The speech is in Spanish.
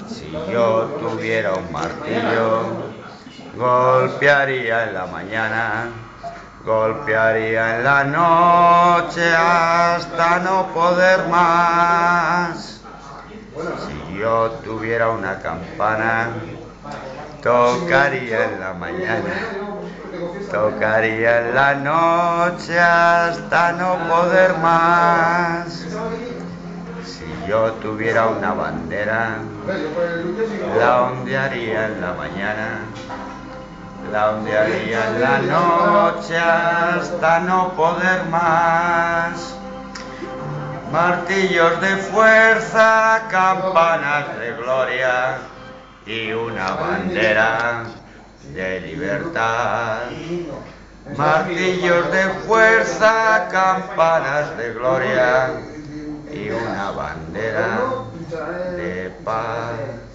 Si yo tuviera un martillo, golpearía en la mañana, golpearía en la noche hasta no poder más. Si yo tuviera una campana, tocaría en la mañana, tocaría en la noche hasta no poder más. Si yo tuviera una bandera, la ondearía en la mañana, la ondearía en la noche hasta no poder más. Martillos de fuerza, campanas de gloria y una bandera de libertad. Martillos de fuerza, campanas de gloria y una bandera de paz.